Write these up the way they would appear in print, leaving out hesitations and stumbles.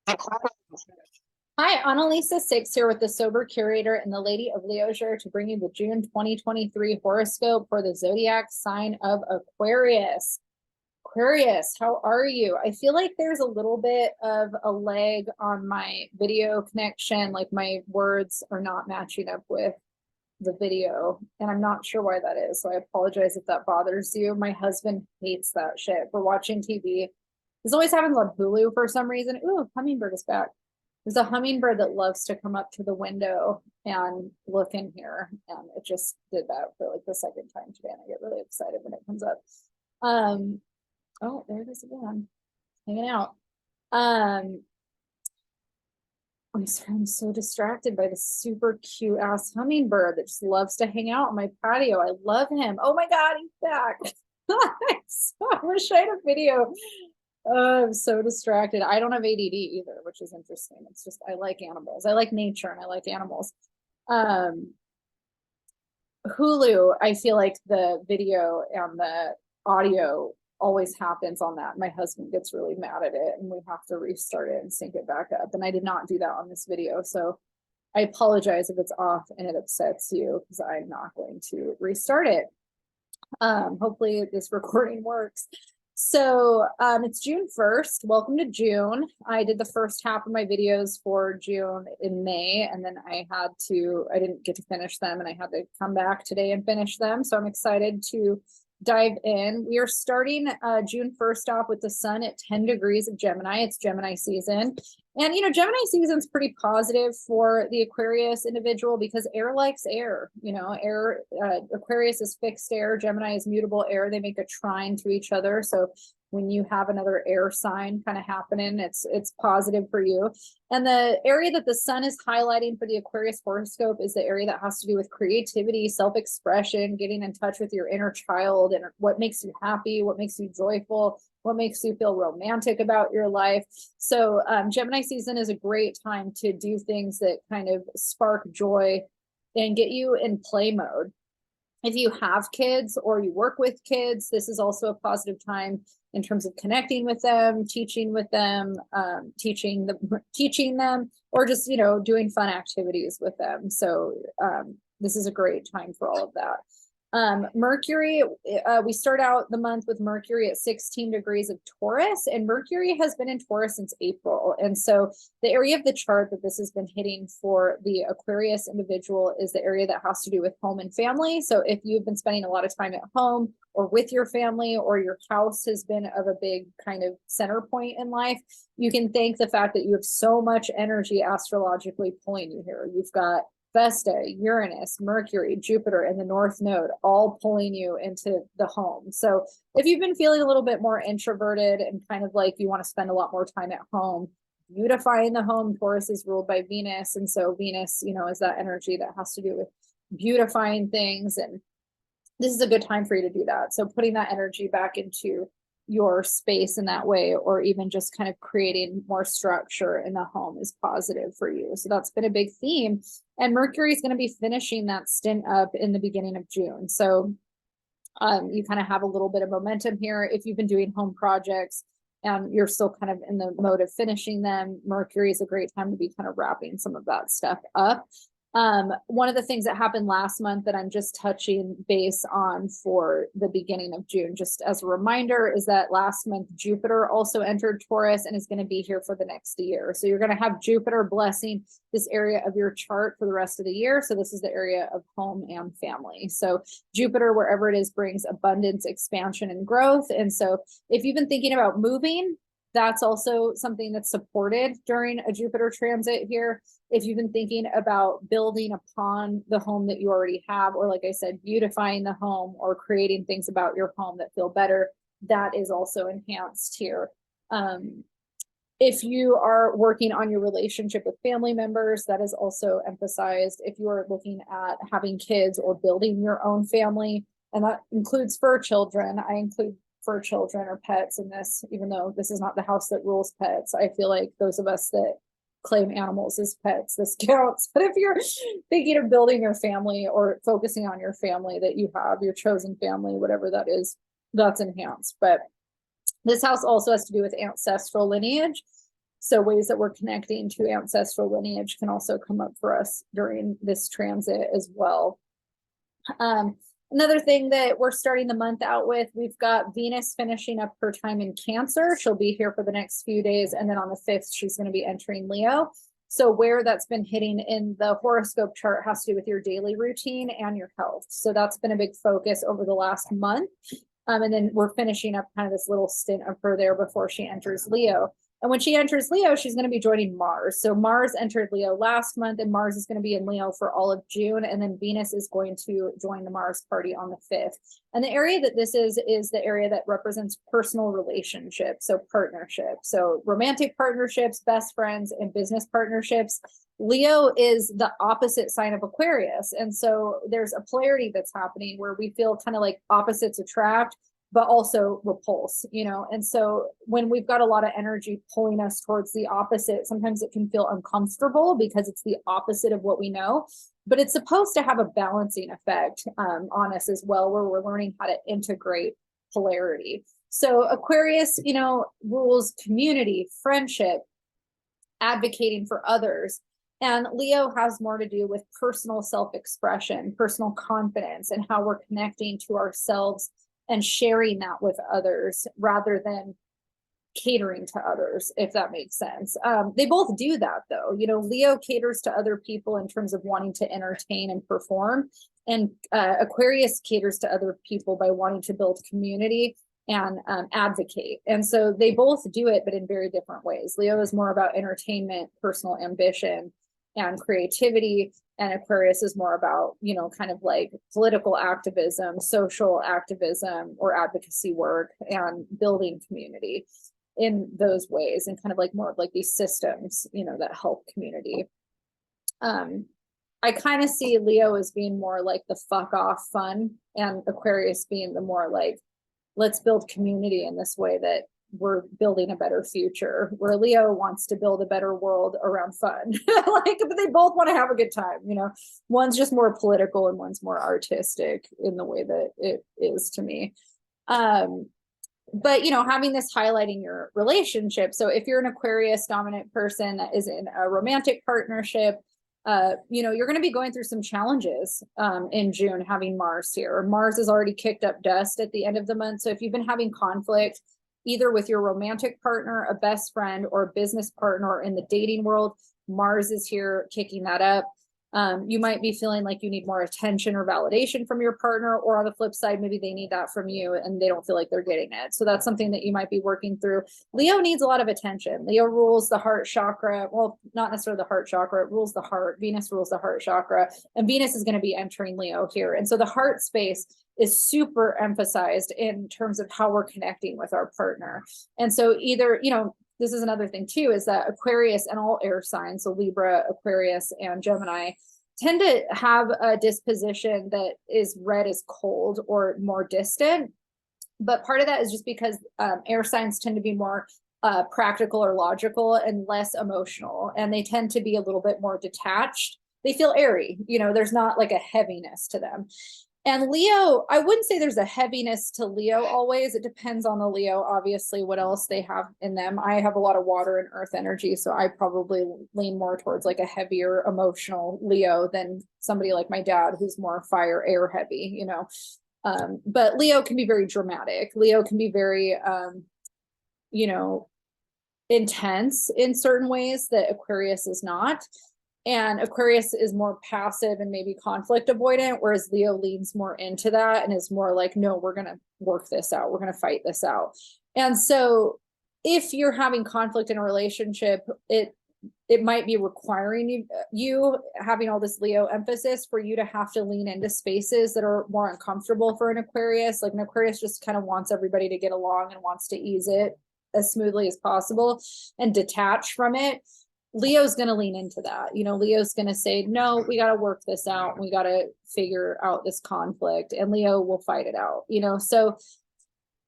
Hi, Analisa Six here with the Sober Curator and the Lady of Leisure to bring you the June 2023 horoscope for the zodiac sign of Aquarius. Aquarius, how are you? I feel like there's a little bit of a lag on my video connection, like my words are not matching up with the video, and I'm not sure why that is. So I apologize if that bothers you. My husband hates that shit for watching TV. This always happens on Hulu for some reason. Ooh, hummingbird is back. There's a hummingbird that loves to come up to the window and look in here, and it just did that for like the second time today, and I get really excited when it comes up. Oh, there it is again, hanging out. Um, I'm so distracted by this super cute ass hummingbird that just loves to hang out on my patio. I love him. Oh my God, he's back. I wish I had a video. Oh, I'm so distracted. I don't have ADD either, which is interesting. It's just, I like animals. I like nature and I like animals. Um, Hulu, I feel like the video and the audio always happens on that. My husband gets really mad at it and we have to restart it and sync it back up. And I did not do that on this video. So I apologize if it's off and it upsets you because I'm not going to restart it. Hopefully this recording works. So it's June 1st. Welcome to June. I did the first half of my videos for June in May, and then I didn't get to finish them, and I had to come back today and finish them. So I'm excited to dive in. We are starting June 1st off with the sun at 10 degrees of Gemini. It's Gemini season. And, Gemini season's pretty positive for the Aquarius individual because air likes air. Air, Aquarius is fixed air, Gemini is mutable air. They make a trine to each other. So when you have another air sign kind of happening, it's positive for you. And the area that the sun is highlighting for the Aquarius horoscope is the area that has to do with creativity, self-expression, getting in touch with your inner child and what makes you happy, what makes you joyful, what makes you feel romantic about your life. So Gemini season is a great time to do things that kind of spark joy and get you in play mode. If you have kids or you work with kids, this is also a positive time in terms of connecting with them, teaching them, or just, doing fun activities with them. So this is a great time for all of that. Mercury, we start out the month with Mercury at 16 degrees of Taurus, and Mercury has been in Taurus since April. And so the area of the chart that this has been hitting for the Aquarius individual is the area that has to do with home and family. So if you've been spending a lot of time at home or with your family, or your house has been of a big kind of center point in life, you can thank the fact that you have so much energy astrologically pulling you here. You've got Vesta, Uranus, Mercury, Jupiter, and the North Node all pulling you into the home. So if you've been feeling a little bit more introverted and kind of like you want to spend a lot more time at home, beautifying the home, Taurus is ruled by Venus. And so Venus, is that energy that has to do with beautifying things. And this is a good time for you to do that. So putting that energy back into your space in that way, or even just kind of creating more structure in the home, is positive for you. So that's been a big theme. And Mercury is going to be finishing that stint up in the beginning of June. So you kind of have a little bit of momentum here. If you've been doing home projects and you're still kind of in the mode of finishing them, Mercury is a great time to be kind of wrapping some of that stuff up. One of the things that happened last month that I'm just touching base on for the beginning of June, just as a reminder, is that last month Jupiter also entered Taurus and is going to be here for the next year. So you're going to have Jupiter blessing this area of your chart for the rest of the year. So this is the area of home and family. So Jupiter, wherever it is, brings abundance, expansion, and growth. And so if you've been thinking about moving, that's also something that's supported during a Jupiter transit here. If you've been thinking about building upon the home that you already have, or like I said, beautifying the home or creating things about your home that feel better, that is also enhanced here. If you are working on your relationship with family members, that is also emphasized. If you are looking at having kids or building your own family, and that includes fur children, I include fur children or pets in this, even though this is not the house that rules pets. I feel like those of us that claim animals as pets, this counts. But if you're thinking of building your family or focusing on your family that you have, your chosen family, whatever that is, that's enhanced. But this house also has to do with ancestral lineage. So ways that we're connecting to ancestral lineage can also come up for us during this transit as well. Another thing that we're starting the month out with, we've got Venus finishing up her time in Cancer. She'll be here for the next few days. And then on the 5th, she's going to be entering Leo. So where that's been hitting in the horoscope chart has to do with your daily routine and your health. So that's been a big focus over the last month. And then we're finishing up kind of this little stint of her there before she enters Leo. And when she enters Leo, she's going to be joining Mars. So Mars entered Leo last month, and Mars is going to be in Leo for all of June. And then Venus is going to join the Mars party on the 5th. And the area that this is the area that represents personal relationships, so partnerships, so romantic partnerships, best friends, and business partnerships. Leo is the opposite sign of Aquarius. And so there's a polarity that's happening where we feel kind of like opposites attract, but also repulse, you know? And so when we've got a lot of energy pulling us towards the opposite, sometimes it can feel uncomfortable because it's the opposite of what we know, but it's supposed to have a balancing effect on us as well, where we're learning how to integrate polarity. So Aquarius, you know, rules community, friendship, advocating for others. And Leo has more to do with personal self-expression, personal confidence, and how we're connecting to ourselves and sharing that with others rather than catering to others, if that makes sense. They both do that though. You know, Leo caters to other people in terms of wanting to entertain and perform. And Aquarius caters to other people by wanting to build community and advocate. And so they both do it, but in very different ways. Leo is more about entertainment, personal ambition, and creativity. And Aquarius is more about, you know, kind of like political activism, social activism, or advocacy work, and building community in those ways, and kind of like more of like these systems, you know, that help community. I kind of see Leo as being more like the fuck off fun, and Aquarius being the more like, let's build community in this way that we're building a better future, where Leo wants to build a better world around fun. Like, but they both want to have a good time, you know. One's just more political and one's more artistic in the way that it is to me. But you know, having this highlighting your relationship. So if you're an Aquarius dominant person that is in a romantic partnership, you know, you're going to be going through some challenges in June, having Mars here. Mars has already kicked up dust at the end of the month. So if you've been having conflict, either with your romantic partner, a best friend, or a business partner, or in the dating world, Mars is here kicking that up. You might be feeling like you need more attention or validation from your partner, or on the flip side, maybe they need that from you and they don't feel like they're getting it. So that's something that you might be working through. Leo needs a lot of attention. Leo rules the heart chakra. Well, not necessarily the heart chakra, it rules the heart. Venus rules the heart chakra, and Venus is going to be entering Leo here. And so the heart space is super emphasized in terms of how we're connecting with our partner. And so either, you know, this is another thing too, is that Aquarius and all air signs, so Libra, Aquarius, and Gemini, tend to have a disposition that is read as cold or more distant. But part of that is just because air signs tend to be more practical or logical and less emotional, and they tend to be a little bit more detached. They feel airy, you know, there's not like a heaviness to them. And Leo, I wouldn't say there's a heaviness to Leo always. It depends on the Leo, obviously, what else they have in them. I have a lot of water and earth energy, so I probably lean more towards like a heavier emotional Leo than somebody like my dad, who's more fire, air heavy, you know. But Leo can be very dramatic. Leo can be very, you know, intense in certain ways that Aquarius is not. And Aquarius is more passive and maybe conflict avoidant, whereas Leo leans more into that and is more like, no, we're going to work this out. We're going to fight this out. And so if you're having conflict in a relationship, it might be requiring you having all this Leo emphasis for you to have to lean into spaces that are more uncomfortable for an Aquarius. Like an Aquarius just kind of wants everybody to get along and wants to ease it as smoothly as possible and detach from it. Leo's going to lean into that. You know, Leo's going to say, no, we got to work this out. We got to figure out this conflict, and Leo will fight it out, you know? So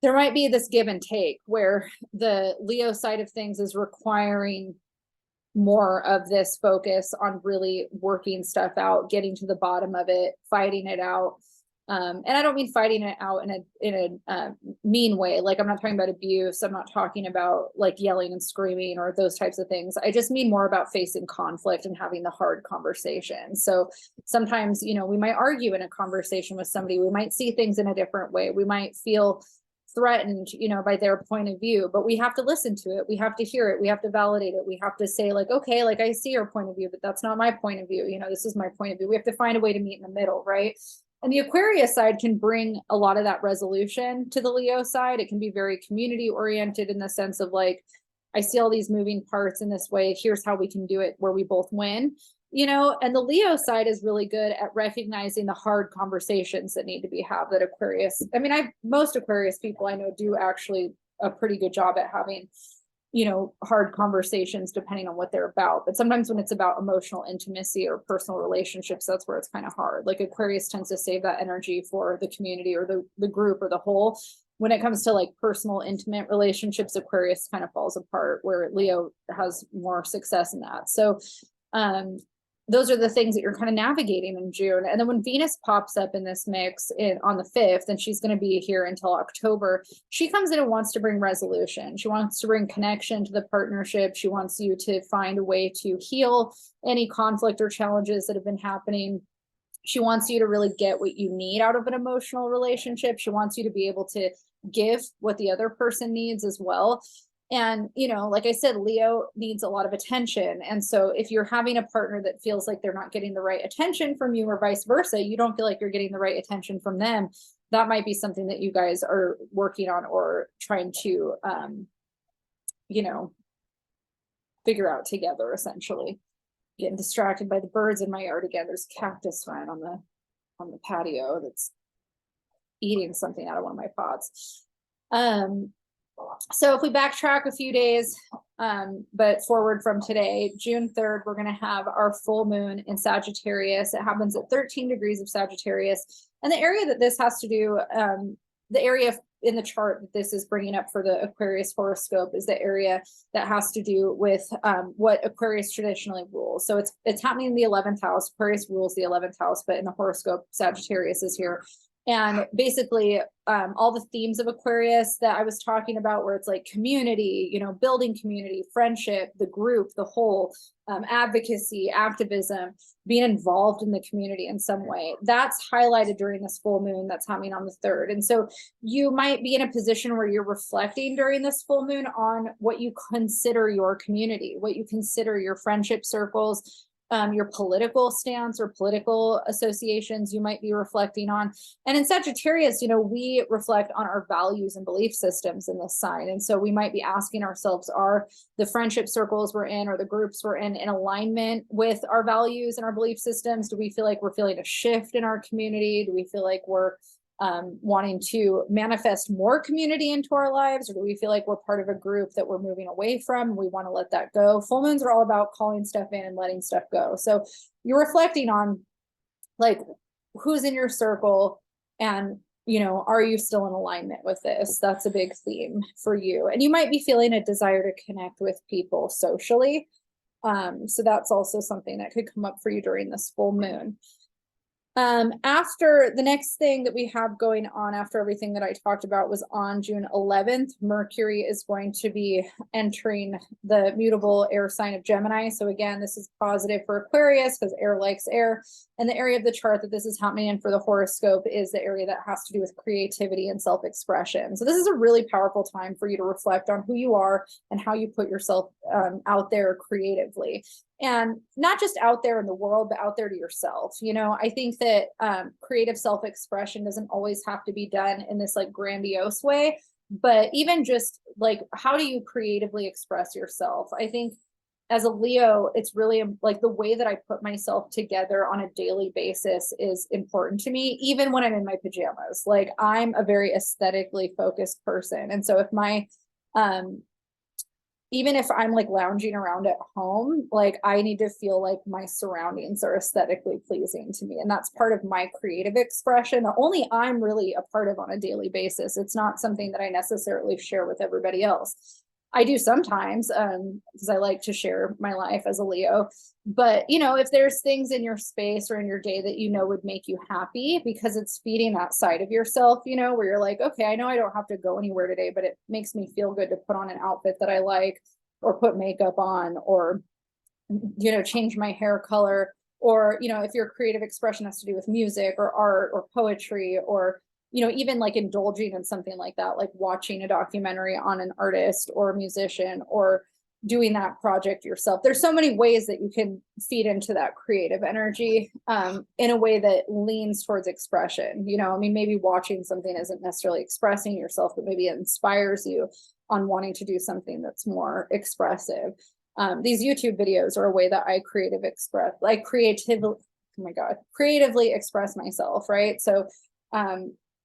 there might be this give and take where the Leo side of things is requiring more of this focus on really working stuff out, getting to the bottom of it, fighting it out. And I don't mean fighting it out in a mean way. Like, I'm not talking about abuse. I'm not talking about like yelling and screaming or those types of things. I just mean more about facing conflict and having the hard conversation. So sometimes, you know, we might argue in a conversation with somebody. We might see things in a different way. We might feel threatened, you know, by their point of view, but we have to listen to it. We have to hear it. We have to validate it. We have to say like, okay, like I see your point of view, but that's not my point of view. You know, this is my point of view. We have to find a way to meet in the middle, right? And the Aquarius side can bring a lot of that resolution to the Leo side. It can be very community oriented in the sense of like, I see all these moving parts in this way. Here's how we can do it where we both win, you know. And the Leo side is really good at recognizing the hard conversations that need to be had. That Aquarius, I mean, most Aquarius people I know do actually a pretty good job at having, you know, hard conversations depending on what they're about. But sometimes when it's about emotional intimacy or personal relationships, that's where it's kind of hard. Like Aquarius tends to save that energy for the community or the group or the whole. When it comes to like personal, intimate relationships, Aquarius kind of falls apart, where Leo has more success in that. So those are the things that you're kind of navigating in June. And then when Venus pops up in this mix on the 5th, and she's going to be here until October, she comes in and wants to bring resolution. She wants to bring connection to the partnership. She wants you to find a way to heal any conflict or challenges that have been happening. She wants you to really get what you need out of an emotional relationship. She wants you to be able to give what the other person needs as well. And, you know, like I said, Leo needs a lot of attention. And so if you're having a partner that feels like they're not getting the right attention from you or vice versa, you don't feel like you're getting the right attention from them, that might be something that you guys are working on or trying to, you know, figure out together, essentially. Getting distracted by the birds in my yard again. There's a cactus right on the patio that's eating something out of one of my pots. So if we backtrack a few days, but forward from today, June 3rd, we're going to have our full moon in Sagittarius. It happens at 13 degrees of Sagittarius. And the area that this has to do, the area in the chart that this is bringing up for the Aquarius horoscope is the area that has to do with what Aquarius traditionally rules. So it's happening in the 11th house. Aquarius rules the 11th house, but in the horoscope, Sagittarius is here. And basically, all the themes of Aquarius that I was talking about, where it's like community, you know, building community, friendship, the group, the whole, advocacy, activism, being involved in the community in some way, that's highlighted during this full moon that's happening on the 3rd. And so you might be in a position where you're reflecting during this full moon on what you consider your community, what you consider your friendship circles, your political stance or political associations you might be reflecting on. And in Sagittarius, you know, we reflect on our values and belief systems in this sign. And so we might be asking ourselves, are the friendship circles we're in or the groups we're in alignment with our values and our belief systems? Do we feel like we're feeling a shift in our community? Do we feel like we're wanting to manifest more community into our lives, or do we feel like we're part of a group that we're moving away from? We want to let that go. Full moons are all about calling stuff in and letting stuff go. So you're reflecting on like who's in your circle, and you know, are you still in alignment with this? That's a big theme for you. And you might be feeling a desire to connect with people socially. So that's also something that could come up for you during this full moon. After the next thing that we have going on after everything that I talked about was on June 11th, Mercury is going to be entering the mutable air sign of Gemini. So again, this is positive for Aquarius because air likes air. And the area of the chart that this is happening in for the horoscope is the area that has to do with creativity and self-expression. So this is a really powerful time for you to reflect on who you are and how you put yourself out there creatively. And not just out there in the world, but out there to yourself. You know, I think that creative self-expression doesn't always have to be done in this like grandiose way, but even just like, how do you creatively express yourself? I think as a Leo, it's really like the way that I put myself together on a daily basis is important to me, even when I'm in my pajamas. Like, I'm a very aesthetically focused person. And so if my, even if I'm like lounging around at home, like I need to feel like my surroundings are aesthetically pleasing to me. And that's part of my creative expression that only I'm really a part of on a daily basis. It's not something that I necessarily share with everybody else. I do sometimes, because I like to share my life as a Leo. But, you know, if there's things in your space or in your day that you know would make you happy because it's feeding that side of yourself, you know, where you're like, okay, I know I don't have to go anywhere today, but it makes me feel good to put on an outfit that I like, or put makeup on, or, you know, change my hair color, or, you know, if your creative expression has to do with music or art or poetry, or, you know, even like indulging in something like that, like watching a documentary on an artist or a musician, or doing that project yourself. There's so many ways that you can feed into that creative energy, in a way that leans towards expression. You know, I mean, maybe watching something isn't necessarily expressing yourself, but maybe it inspires you on wanting to do something that's more expressive. These YouTube videos are a way that I creatively express myself, right? So,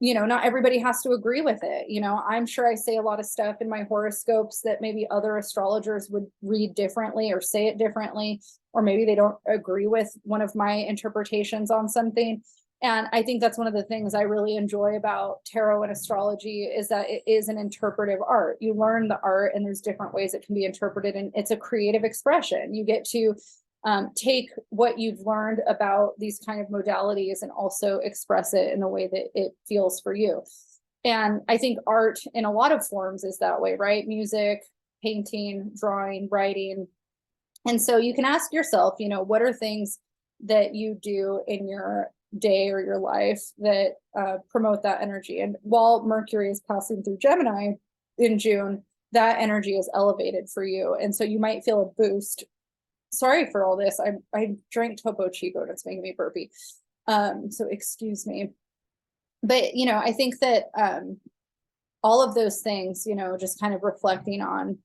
you know, not everybody has to agree with it. You know, I'm sure I say a lot of stuff in my horoscopes that maybe other astrologers would read differently or say it differently, or maybe they don't agree with one of my interpretations on something. And I think that's one of the things I really enjoy about tarot and astrology, is that it is an interpretive art. You learn the art and there's different ways it can be interpreted, and it's a creative expression. You get to take what you've learned about these kind of modalities and also express it in a way that it feels for you. And I think art in a lot of forms is that way, right? Music, painting, drawing, writing. And so you can ask yourself, you know, what are things that you do in your day or your life that promote that energy? And while Mercury is passing through Gemini in June, that energy is elevated for you. And so you might feel a boost. Sorry for all this. I drank Topo Chico and it's making me burpy. So excuse me. But, you know, I think that all of those things, you know, just kind of reflecting on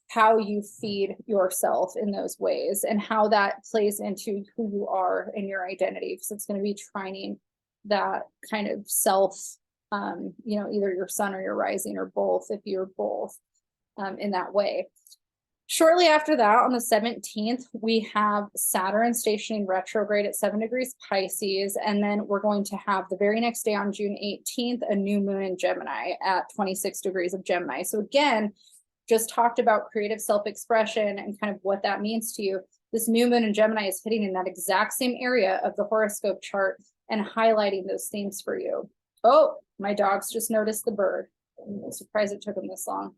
how you feed yourself in those ways and how that plays into who you are and your identity, because it's going to be trining that kind of self, you know, either your sun or your rising, or both, if you're both, in that way. Shortly after that, on the 17th, we have Saturn stationing retrograde at 7 degrees Pisces. And then we're going to have the very next day on June 18th, a new moon in Gemini at 26 degrees of Gemini. So again, just talked about creative self-expression and kind of what that means to you. This new moon in Gemini is hitting in that exact same area of the horoscope chart and highlighting those themes for you. Oh, my dogs just noticed the bird. I'm surprised it took them this long.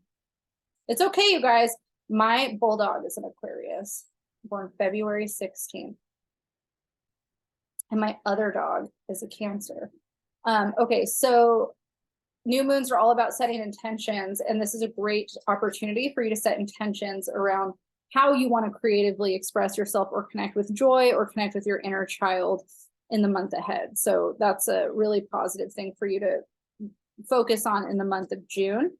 It's okay, you guys. My bulldog is an Aquarius, born February 16th. And my other dog is a Cancer. Okay, so new moons are all about setting intentions, and this is a great opportunity for you to set intentions around how you want to creatively express yourself or connect with joy or connect with your inner child in the month ahead. So that's a really positive thing for you to focus on in the month of June.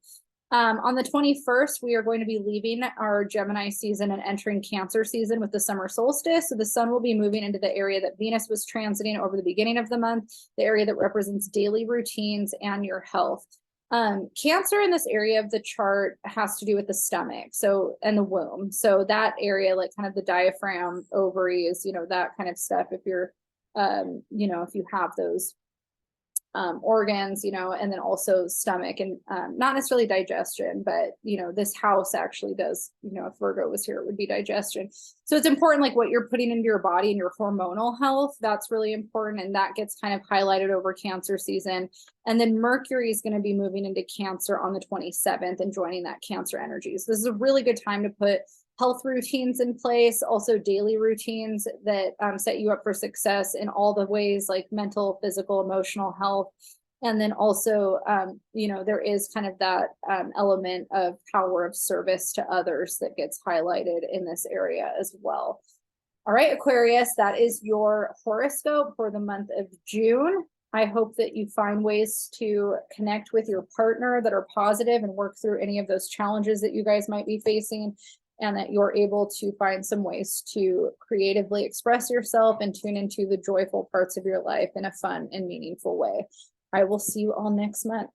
On the 21st, we are going to be leaving our Gemini season and entering Cancer season with the summer solstice. So the sun will be moving into the area that Venus was transiting over the beginning of the month, the area that represents daily routines and your health. Cancer in this area of the chart has to do with the stomach, so, and the womb. So that area, like kind of the diaphragm, ovaries, you know, that kind of stuff. If you're, you know, if you have those organs, you know, and then also stomach, and not necessarily digestion, but, you know, this house actually does, you know, if Virgo was here, it would be digestion. So it's important, like what you're putting into your body and your hormonal health, that's really important. And that gets kind of highlighted over Cancer season. And then Mercury is going to be moving into Cancer on the 27th and joining that Cancer energy. So this is a really good time to put health routines in place, also daily routines that set you up for success in all the ways, like mental, physical, emotional health. And then also, you know, there is kind of that element of power of service to others that gets highlighted in this area as well. All right, Aquarius, that is your horoscope for the month of June. I hope that you find ways to connect with your partner that are positive and work through any of those challenges that you guys might be facing, and that you're able to find some ways to creatively express yourself and tune into the joyful parts of your life in a fun and meaningful way. I will see you all next month.